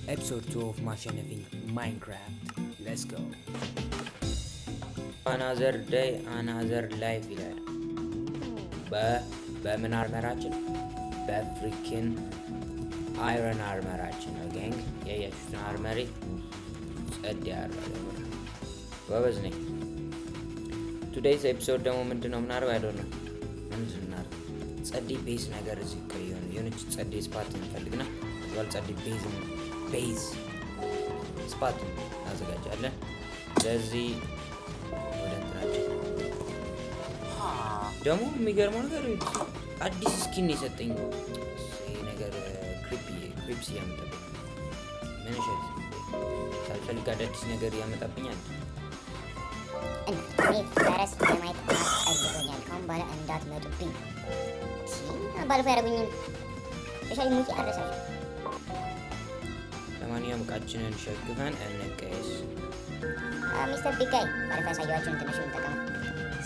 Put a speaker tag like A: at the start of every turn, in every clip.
A: Episode 2 of ማሸነፊኝ Minecraft. Let's go. Another day, another life ይላል። በምን አርመራችን? በፍሪኪን አይረን አርመራችን ነው ጋንግ። ያያችሁትን አርመሪ ጸድ ያደርጋል። ጎበዝ ነኝ። ቱዴይስ ኤፒሶድ ደግሞ ምንድነው የምናደርገው? አይዶን ነው ምንድነው ጸዲ ቤዝ ነገር እዚህ ከሆነ የሆነች ጸዲ ስፓት እንፈልግና እዛው ጸዲ ቤዝ ስፓት እናዘጋጃለን። ስለዚህ ወደ እንትናችን ደግሞ የሚገርመው ነገር አዲስ ስኪን የሰጠኝ ይሄ ነገር ክሪፕስ ያመጣብኝ ምን ሸት ሳልፈልግ አዳዲስ ነገር ያመጣብኛል።
B: እኔ ፈረስ ለማየት አስጠልቶኛል። ካሁን በኋላ እንዳትመጡብኝ። ባለፈው ያደረጉኝን በሻይ ሙቂ አረሳችሁ።
A: ለማንኛውም ዕቃችንን ሸክፈን እንቀይስ።
B: ሚስተር ቢጋይ ባለፈው ያሳየኋችሁን ትንሹን ተጠቀሙ።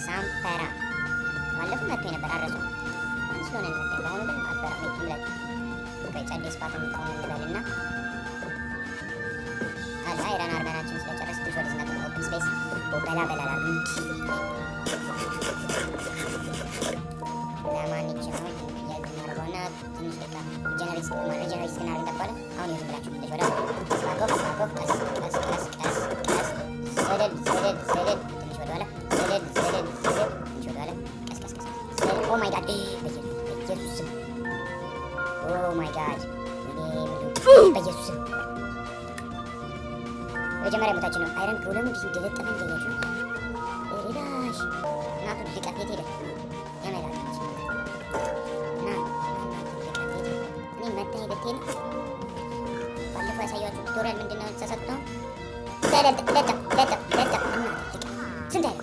B: ሳምፐራ ባለፈው መጥቶ ነበር አረሱ ማን ስለሆነ ነበር። በአሁኑ ግን አልበራ ብላችሁ ጸዴ ስፓት የሚቃወም እንበልና አይረን አርመናችን ስለጨረስ ትንሽ ወደዚህ ነበር ኦፕን ስፔስ በላ ለማንኛውም ያዝናርጎና ትንሽ ደቂቃ ጀነሬት ስናደርግ ተባለ። አሁን ይሁን ብላችሁ ትንሽ ወደ ስባጎፍ ቀስ ሰደድ ትንሽ ወደ ኋላ ሰደድ ትንሽ ወደ ኋላ ቀስ ኦ ማይ ጋድ በኢየሱስ ኦ ማይ ጋድ በኢየሱስ መጀመሪያ ቦታችን ነው። አይረን ከሁለም ጊዜ እንደለጠፈን ገኛችሁ ሪዳሽ እናቱ ልቀት የት ሄደ ያመላልች እና እኔ መታኝ በቴን ባለፈው ያሳያችሁ ቱቶሪያል ምንድን ነው ተሰጥተው ለጠፍ ስንት አይለ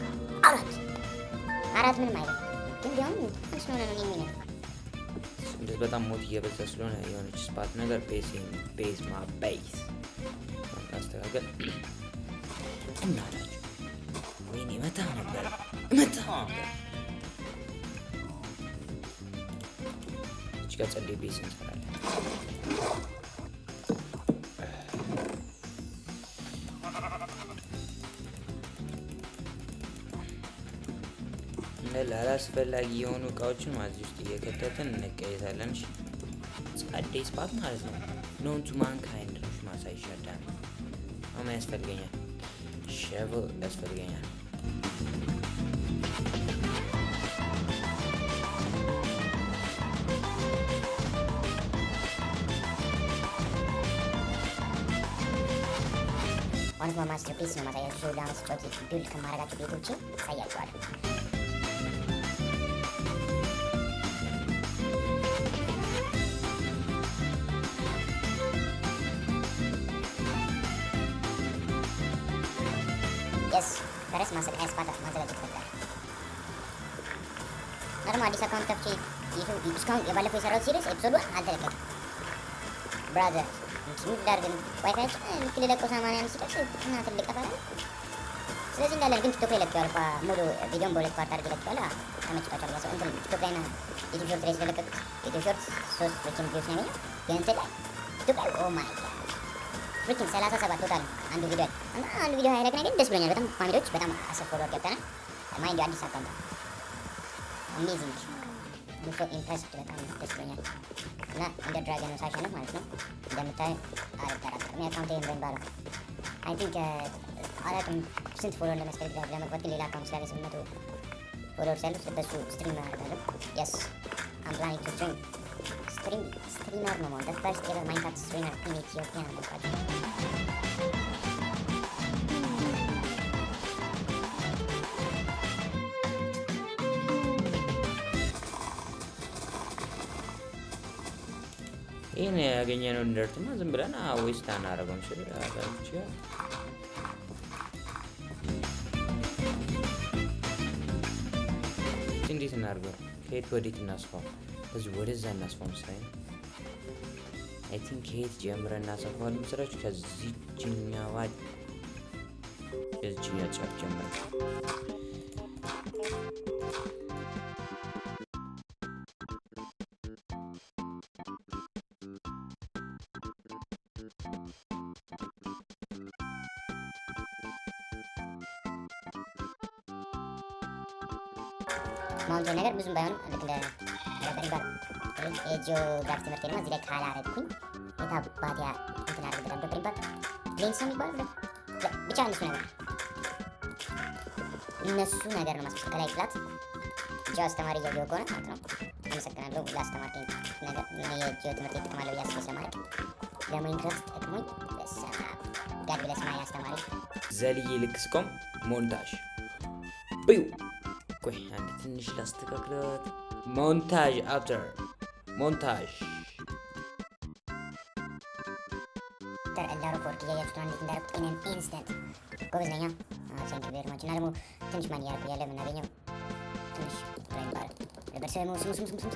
B: አራት ምንም አይለ ግን ቢሆን ምን ስለሆነ ነው የሚለው
A: እንደዚህ በጣም ሞት እየበዛ ስለሆነ የሆነች ስፓት ነገር ቤዝ ማስተካከል እናላችሁ። ወይኔ መታ ነበር እዚህ ጋር ጸዴ ቤዝ እንሰራለን። ላላስፈላጊ የሆኑ እቃዎችን ማዚህ ውስጥ እየከተትን እንቀይታለን። ጸዴ ስፓት ማለት ነው። ኖን ቱ ማንካይንድ ነው ማሳይ ይሻላል። አሁን ያስፈልገኛል ሸቨል ያስፈልገኛል።
B: ዋንስ ማስተርፒስ ነው ማሳያችሁ። ሾው ለማስጫወት ቢልድ ከማረጋቸው ቤቶች አሳያችኋለሁ። ፈረስ ማሰልጠኛ ስፓት ማዘጋጀት ነበር። ደግሞ አዲስ አካውንት ከፍቼ እስካሁን የባለፈው የሰራሁት ሲሪስ ኤፒሶድ አልተለቀቀም። ብራዘር ዳርግን ዋይፋያችን ልክ ልለቀው 80 ሲደርስ እና ትልቅ አፋራ። ስለዚህ እንዳለን ግን ቲክቶክ ላይ ለቀዋል። ሙሉ ቪዲዮን በሁለት ፓርት አድርጌ ለቀዋል። ተመችቷቸዋል። ያሰው እንትን ቲክቶክ ላይ እና ዩቲዩብ ሾርት ላይ ስለለቀቁት ዩቲዩብ ሾርት 3 ፍሪኪን ቪዲዮስ ነው የሚለው ግን እንትን ላይ ቲክቶክ ላይ ኦ ማይ ጋድ ፍሪኪን 37 ቶታል አንዱ ቪዲዮ እና አንዱ ቪዲዮ ሃይላይት ነገር ደስ ብሎኛል። በጣም ፋሚሊዎች በጣም አሰፎርወርድ ገብተናል። ማይንድ አዲስ አካውንት አሜዚንግ ሙሶ ኢምፕሬስድ በጣም ደስ ብሎኛል እና እንደ ድራገን ነው ሳሸነፍ ማለት ነው። እንደምታይ አልጠራጠርም የአካውንት ይሄን በንባለው አይ ቲንክ አላውቅም ስንት ፎሎወር እንደሚያስፈልግ ለመግባት ግን ሌላ አካውንት ስላለ 800 ፎሎወርስ ያሉት በሱ ስትሪም አደርጋለሁ። የስ አም ፕላኒንግ ቱ ስትሪመር ነው ማለት ፈርስት ኤቨር ማይንክራፍት ስትሪመር ኢን ኢትዮጵያ ነው ማለት ነው።
A: ይሄን ያገኘነው እንደርትማ ዝም ብለን ዌስት አናደርገውም። ስለዚህ እንዴት እናድርገው? ከየት ወዴት እናስፋው? ከዚህ ወደዛ እናስፋው መሰለኝ። አይ ቲንክ ከየት ጀምረን እናስፋዋለን መሰላችሁ? ከዚህኛዋ ጫፍ ጀምረን
B: ማውንቴን ነገር ብዙም ባይሆንም ልክ እንደ ረበር ይባል የጂኦግራፊ ትምህርት ደግሞ እዚህ ላይ ካላረግኩኝ የታባቲያ እንትን አድርግ በጣም ረበር ይባል ሌንስ ነው የሚባለው ብቻ እነሱ ነገር ነው ማስፈል ከላይ ፍላት ጂኦ አስተማሪ እያየሁ ከሆነ ማለት ነው። አመሰግናለሁ ለአስተማርከኝ ነገር የጂኦ ትምህርት ይጠቅማል ብዬ አስቤ ስለማድረግ ለማይንክራፍት ጠቅሞኝ በሰማ ጋድ ብለስ ማይ አስተማሪ
A: ዘልዬ ልክ ስቆም ሞንታዥ ብዩ ቆይ አንድ ትንሽ ላስተካክላት። ሞንታዥ አፍተር ሞንታዥ
B: ተላሮ ፎርክ እያያችሁት እንዴት እንዳደረኩት ኢን ኢንስታንት ጎበዝ ነኝ። ቴንክ ዩ ቬሪ ማች። እና ደግሞ ትንሽ ማን እያደረኩ ያለ የምናገኘው ትንሽ ብራይን ባር በርሰሙ ስሙ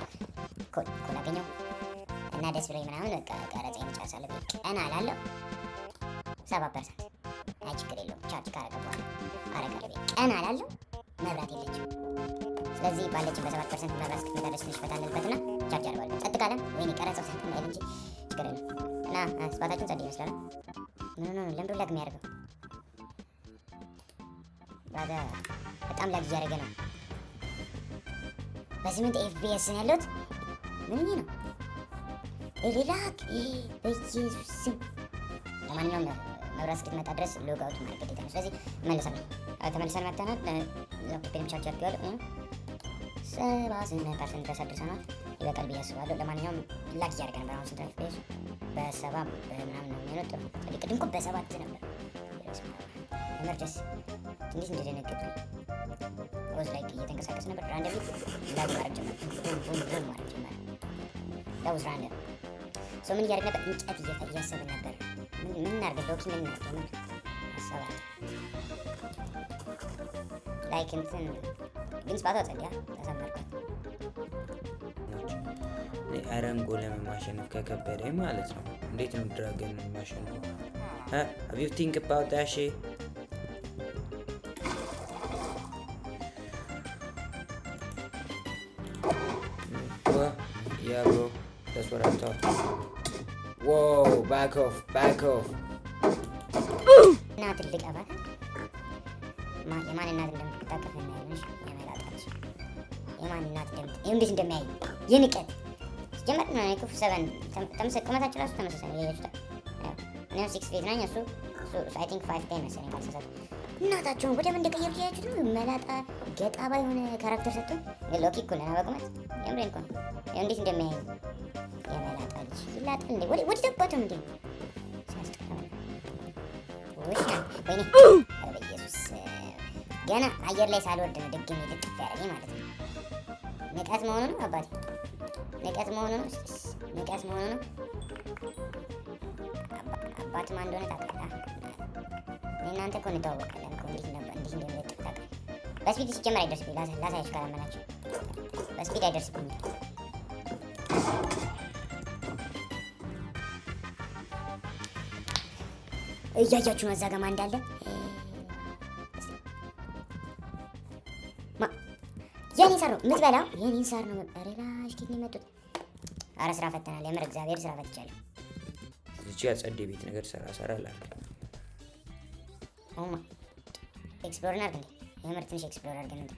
B: ኮል አገኘው እና ደስ ብሎኝ ምናምን በቃ ቀረጻዬን እጨርሳለሁ። ቀን አላለሁ 7% አይ ችግር የለውም ቻርጅ ካረገ በኋላ አረጋለሁ። ቀን አላለሁ መብራት የለችም። ስለዚህ ባለችን በ7% መብራት እስክትመጣ ድረስ ትንሽ ፈታ እንልበትና ቻርጅ አድርጓለሁ። ጸጥ ካለም ወይኔ ቀረጻው ሰዓት ነው እንጂ ችግር የለም። እና ስፓታችን ጸድ ይመስላል። ምን ነው ለምዶ ላግ የሚያደርገው ባዳ በጣም ላግ እያደረገ ነው። በ8 FPS ነው ያለሁት። ምን ነው ኤሊላክ በኢየሱስ ስም። ለማንኛውም መብራት እስክትመጣ ድረስ ሎግ አውት ማድረግ ግዴታ ነው። ስለዚህ መልሰናል ተመልሰን መጥተናል። ላፕቶፔን ቻርጅ አድርጌዋለሁ። 78% ድረስ አድርሰናል። ይበቃል ብዬ አስባለሁ። ለማንኛውም ላግ እያደረገ ነበር። አሁን ስንት FPS በ7 በምናምን ነው የሚሆነው። ጥሩ ቅድም እኮ በ7 ነበር። ኤመርጀንሲ ትንሽ እንደደነገጥኩ ሮዝ ላይ እየተንቀሳቀስ ነበር። ራንደም ላግ ማድረግ ጀመረ። ቡም ማድረግ ጀመረ። ዳውዝ ራንደም ሶ ምን እያደረግን ነበር? እንጨት እያሰብን ነበር። ምን እናድርግ ሎኪ ምን እናድርግ ምን አሰባል ላይክ እንትን ግን ስፓታው ጸድያ ተሰመርኩት።
A: አረንጎ ለማሸነፍ ከከበደኝ ማለት ነው። እንዴት ነው ድራገን ማሸነፍ? have you think about that shit? Well, yeah bro, that's what I thought. Whoa, back off.
B: እና ትልቅ አባት የማን እናት እንደምትታቀፍ እናያለሽ። የመላጣች የማን እናት እንዴት እንደሚያይ የንቀት ጀመር ነው። እኔ ኩፍ 7 ቁመታችን ራሱ ተመሳሳይ ነው። ያያችሁት እኔ 6 ፊት ነኝ። እሱ አይ ቲንክ 5 መሰለኝ ካልተሳሳት። እናታቸውን ወደ ምን እንደቀየሩት ያያችሁት ነው። መላጣ ገጣባ የሆነ ካራክተር ሰጥቶን ሎኪ እኮ ለና በቁመት የምሬን እኮ እንዴት እንደሚያይ የመላጣ ልጅ ይላጣል እንዴ ወደ ተባቱ እንዴ ሲያስጠላው ወይኔ በኢየሱስ ገና አየር ላይ ሳልወርድ ነው ድግም ልጥፍ ያለኝ ማለት ነው። ንቀት መሆኑ ነው አባቴ፣ ንቀት መሆኑ ነው። አባት ማን እንደሆነ ታውቃለህ? እናንተ እኮ እንተዋወቃለን እኮ እንዴት እንደምለጥፍ ታውቃለህ? በስፒድ ሲጀመር አይደርስብኝ። ላሳያችሁ ካላመናችሁ በስፒድ አይደርስብኝ። እያያችሁ ነው እዛ ጋር ማን እንዳለ የኔ ሳር ነው የምትበላው። የኔን ሳር ነው ሬላሽ ኬት ነው የመጡት። አረ ስራ ፈተናል። የምር እግዚአብሔር ስራ ፈትቻለሁ።
A: እዚህ ያጸደ ቤት ነገር ሰራ ላድርግ።
B: ኤክስፕሎር እናድርግ እንዴ? የምር ትንሽ ኤክስፕሎር አድርገን እንዴ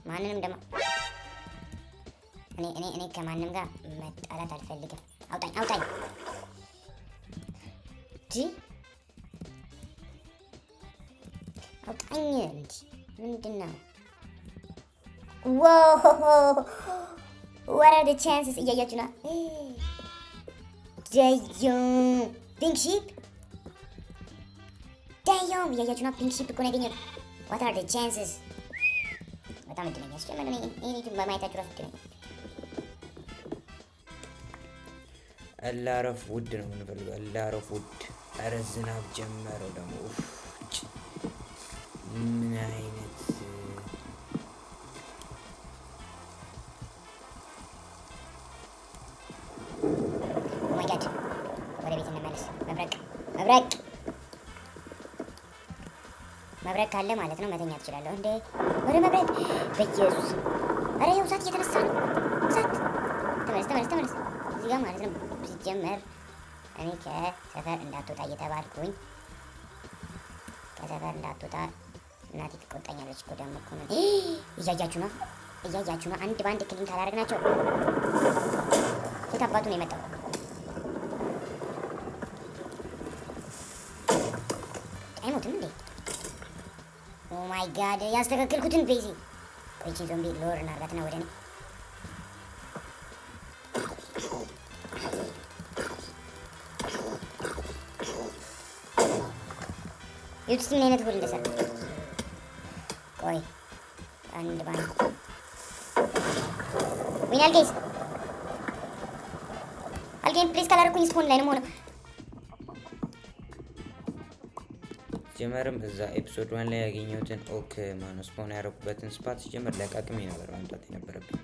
B: ማንንም ደማ እኔ ከማንም ጋር መጣላት አልፈልግም። አውጣኝ ጂ አውጣኝ እንጂ ምንድነው? what are the chances? እያያችሁ ነው። ፒንክ ሺፕ ዳዮም እያያችሁ ነው። ፒንክ ሺፕ እኮ ነው ያገኘሁት። what are the chances? በጣም እድለኛ ሲጀመር እኔ በማየታችሁ ራሱ እድለኛ።
A: አላረፍ ውድ ነው የምንፈልገው። አላረፍ ውድ። ኧረ ዝናብ ጀመረው ደግሞ ምን አይነት
B: ማይጋድ። ወደ ቤት እንመለስ። መብረቅ ካለ ማለት ነው መተኛ ትችላለሁ እንዴ? ወደ መብረቅ በኢየሱስ። ኧረ ይኸው እሳት እየተነሳ ነው። እሳት ተመለስ እዚህ ጋር ማለት ነው። ሲጀመር እኔ ከሰፈር እንዳትወጣ እየተባልኩኝ ከሰፈር እንዳትወጣ እናቴ ትቆጣኛለች እኮ ደግሞ እኮ ነው። እያያችሁ ነው አንድ ባንድ ክሊን ካላደረግናቸው የት አባቱ ነው የመጣው? አይሞትም እንዴ? ኦ ማይ ጋድ ያስተካከልኩትን ቤዚ ቆይቼ ዞምቢ ሎር እናርጋትና ወደ እኔ ዩቲስ ምን አይነት ጎል እንደሰራ ቆይ አንድ ባንድ ዊን አልጌም ፕሊዝ ካላረኩኝ ስፖን ላይ ነው የምሆነው።
A: ጀመርም እዛ ኤፒሶድ 1 ላይ ያገኘሁትን ኦክ ማነው ስፖን ያደረኩበትን ስፓት ሲጀመር ለቃቅሜ ነበር ማምጣት የነበረብኝ።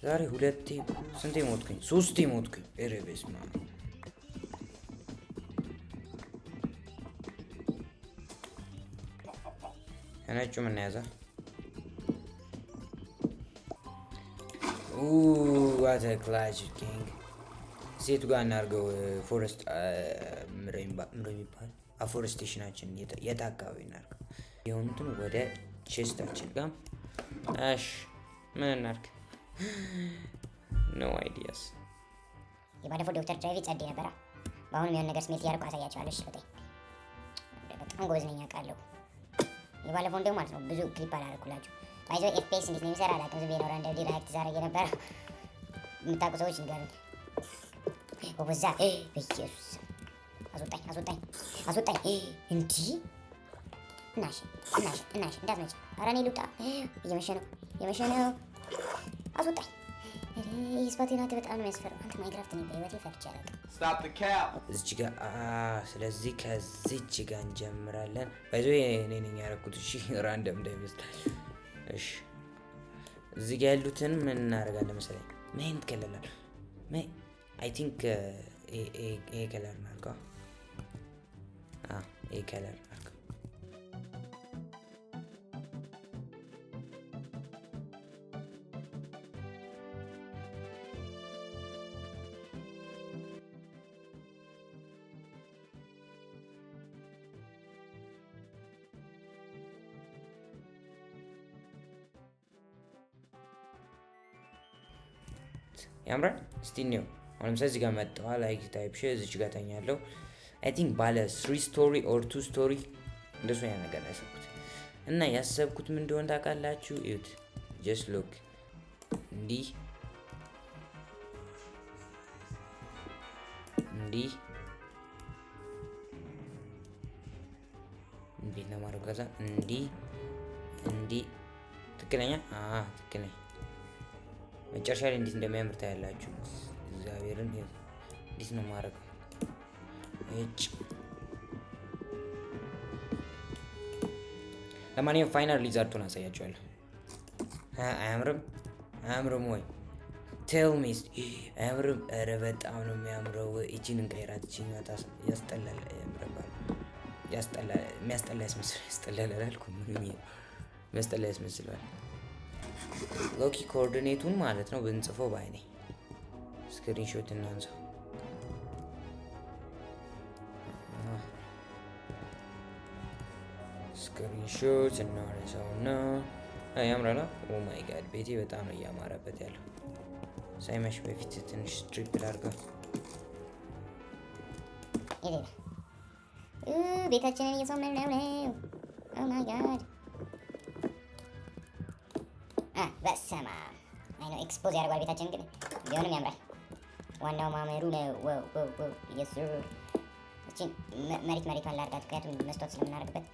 A: ዛሬ ሁለቴ ስንቴ ሞትኩኝ? 3 ሞትኩኝ። ኧረ በስመ አብ ነጩ ምን ያዛ ዋት አ ክላሽ ኪንግ ሴቱ ጋር እናድርገው። ፎረስት ምሮ የሚባል አፎረስቴሽናችን የት አካባቢ እናድርገው? የሆኑትን ወደ ቼስታችን ጋር እሺ ምን እናድርግ? ኖ አይዲያስ።
B: የባለፈው ዶክተር ድራይቭ ጸዴ ነበረ። በአሁኑ የሚሆን ነገር ስሜት እያደረኩ አሳያቸዋለሁ። እሺ በጣም ጎበዝ ነኝ አውቃለሁ። የባለፈው እንደው ማለት ነው ብዙ ክሊፕ አላደረኩላችሁ። ባይዞ ኤፍፒኤስ እንዴት ነው የሚሰራ አላውቅም። ዝም ብዬ ነው ራንደም ሪአክት ዛሬ የነበረ የምታውቁ ሰዎች ንገሩኝ። ወበዛ በኢየሱስ አስወጣኝ እንዲህ እናሽ እንዳትመጪ። ኧረ እኔ ልውጣ። እየመሸ ነው። አስወጣኝ። ስፓቴና በጣም ነው የሚያስፈራው። አንተ ማይንክራፍት ነው በህይወቴ ፈርቼ አላውቅም።
A: እዚች ጋር ስለዚህ ከዚች ጋር እንጀምራለን። ባይዞ እኔ ነኝ ያደረኩት። እሺ ራንደም እንዳይመስል። እሺ እዚህ ጋር ያሉትን ምን እናደርጋለን መሰለኝ? ምን ከለላል አይ ቲንክ ኤ ከለር እናድርገው። ኤ ከለር እናድርገው። ያምራል። እስቲ ነው አሁን ለምሳሌ እዚህ ጋር መጣዋል። ላይክ ታይፕ ሼር እዚህ ጋር ተኛለሁ። አይ ቲንክ ባለ 3 ስቶሪ ኦር 2 ስቶሪ እንደሱ ያ ነገር ያሰብኩት እና ያሰብኩት ምን እንደሆነ ታውቃላችሁ? እዩት። ጀስት ሉክ እንዲህ ነው ማድረግ። ከዛ እንዲህ ትክክለኛ ትክክለኛ መጨረሻ ላይ እንዴት እንደሚያምር ታያላችሁ። እግዚአብሔርን እንዴት ነው ማድረግ? እጭ ለማንኛውም ፋይናል ሪዛልቱን አሳያችኋለሁ። አያምርም ወይ? ቴል ሚ አያምርም? ኧረ በጣም ነው የሚያምረው። እቺን እንቀይራት። እቺን ያስጠላል። የሚያስጠላ ያስመስላል አላልኩም? የሚያስጠላ ያስመስላል። ሎኪ ኮኦርዲኔቱን ማለት ነው ብንጽፈው ባይ ነኝ። ስክሪንሾት እናንሳው። ስክሪንሾት እናነሳውና ያምራል። ኦ ማይ ጋድ ቤቴ በጣም ነው እያማረበት ያለው። ሳይመሽ በፊት ትንሽ ስትሪፕ ላድርገው።
B: ቤታችንን እየሰማን ነው። ኦ ማይ ጋድ በሰማ አይ ነው ኤክስፖዝ ያደርጋል ቤታችን፣ ግን ቢሆንም ያምራል። ዋናው ማመሩ ነው። ወው ኢየሱስ እቺን መሬቷን ላድርጋት፣ ምክንያቱም መስታወት ስለምናደርግበት።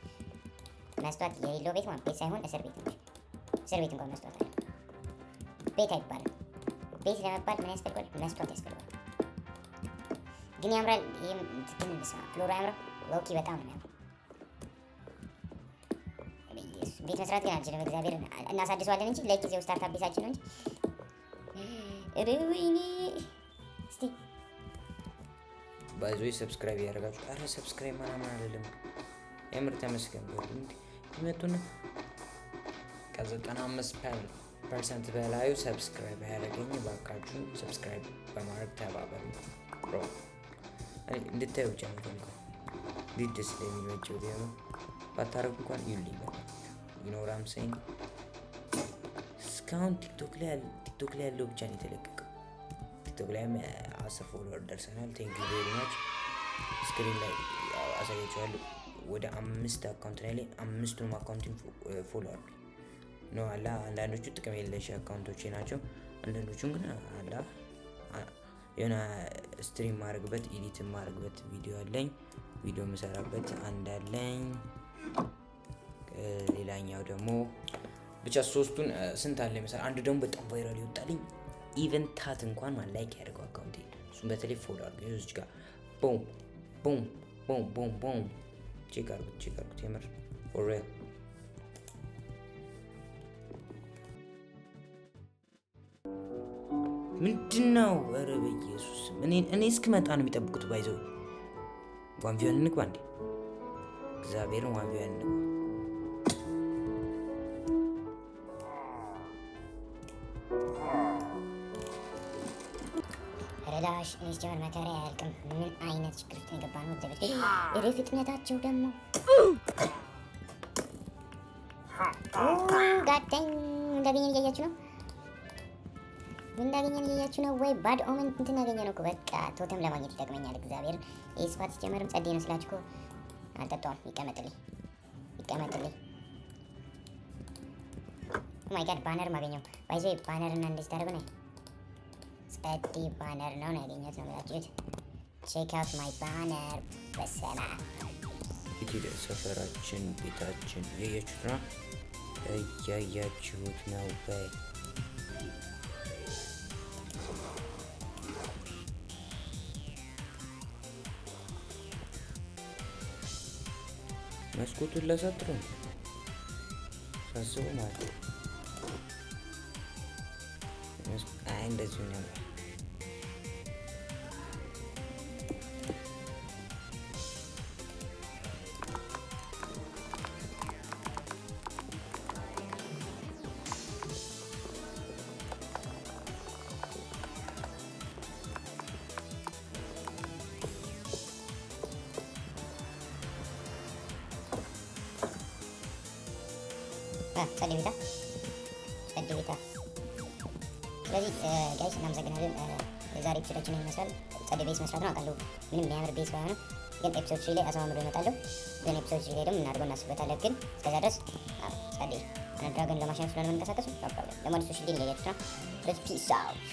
B: መስታወት የሌለው ቤት ማለት ቤት ሳይሆን እስር ቤት ነው። እስር ቤት እንኳን መስታወት አለ። ቤት አይባልም። ቤት ለመባል ምን ያስፈልጋል? መስታወት ያስፈልጋል። ግን ያምራል። ይሄም ትክክል ነው። ፍሎራ ያምራል። ሎኪ በጣም ነው የሚያምረው። ቤት መስራት ግን አልችልም። እግዚአብሔር እናሳድሰዋለን እንጂ ለጊዜው ስታርታፕ ቤታችን ነው እንጂ እሩይኒ እስቲ
A: ባይዞይ ሰብስክራይብ ያደርጋችሁ። አረ ሰብስክራይብ ምናምን አይደለም። የምር ተመስገን ነው እንዴ ይመጡና ከ95% በላዩ ሰብስክራይብ ያደረገኝ ባካችሁ ሰብስክራይብ በማድረግ ተባበሩ። ብሮ እንድታዩ ብቻ ነው እንኳን ደስ ስለሚመቸው ደግሞ ባታረጉ እንኳን ይሉኝ ይኖራም ሰኝ እስካሁን ቲክቶክ ላይ ያለው ብቻ ነው የተለቀቀው። ቲክቶክ ላይም 10 ፎሎወር ደርሰናል። ቴንክ ዩ ቬሪ ማች። ስክሪን ላይ አሳያችኋለሁ። ወደ 5 አካውንት ላይ 5ቱም አካውንቲን ፎሎ አድርጉ ነው አላ። አንዳንዶቹ ጥቅም የለሽ አካውንቶቼ ናቸው። አንዳንዶቹም ግን አላ የሆነ ስትሪም ማድረግበት ኤዲት ማድረግበት ቪዲዮ አለኝ። ቪዲዮ የምሰራበት አንዳለኝ። ሌላኛው ደግሞ ብቻ 3ቱን ስንት አለ መሰለኝ። አንዱ ደግሞ በጣም ቫይራል ይወጣልኝ ኢቨንታት እንኳን ላይክ ያደርገው አካውንት እሱን በተለይ ፎሎ አድርጉ። እዚህ ጋር ቦም ቦም ቦም ቦም ቦም ቼክ አድርጉት የምር ፎር ሪል። ምንድነው? ኧረ በኢየሱስ እኔ እስክመጣ ነው የሚጠብቁት። ባይዘው ዋንቪያን እንግባ እንዴ! እግዚአብሔርን ዋንቪያን እንግባ።
B: ረዳሽ እኔስ ጀመር መከራ አያልቅም። ምን አይነት ችግር ውስጥ የገባ ነው? እግዚአብሔር እሬ ፍጥነታቸው ደግሞ ጋደኝ እንዳገኘን እያያችሁ ነው። እንዳገኘን እያያችሁ ነው ወይ? ባድ ኦመን እንትን ያገኘ ነው እኮ በቃ ቶተም ለማግኘት ይጠቅመኛል። እግዚአብሔር ይህ ስፋት ሲጀመርም ጸዴ ነው ስላችሁ እኮ አልጠጣውም። ይቀመጥልኝ። ኦማይ ጋድ ባነር ማገኘው ባይዘ ባነር እና እንደዚህ ታደርጉ ነው። ጸዴ ባነር ነው ያገኘት ነው ብላችሁት ቼክ አውት ማይ ባነር። በሰላ
A: ሰፈራችን ቤታችን እያያችሁት ነው በይ መስኮቱን ላሳጥሩ ሳስቡ ማለት ነው። አይ እንደዚህ ነው።
B: ጸዴ ቤታ። ስለዚህ ጋይስ እናመሰግናለን። የዛሬ ኤፒሶዳችን ይመስላል። ጸዴ ቤስ መስራት ነው አውቃለሁ። ምንም የሚያምር ቤስ ባይሆንም ግን ኤፒሶድ 3 ላይ አሳማምሮ ይመጣለሁ። ግን ኤፒሶድ 3 ላይ ደግሞ እናድርገው እናስበታለን። ግን እስከዛ ድረስ ጸዴ ድራገን ለማሸነፍ ስለምንቀሳቀሱ ለሞዲሶች ሊን እያያችሁት ነው። ስለዚህ ፒስ አውት።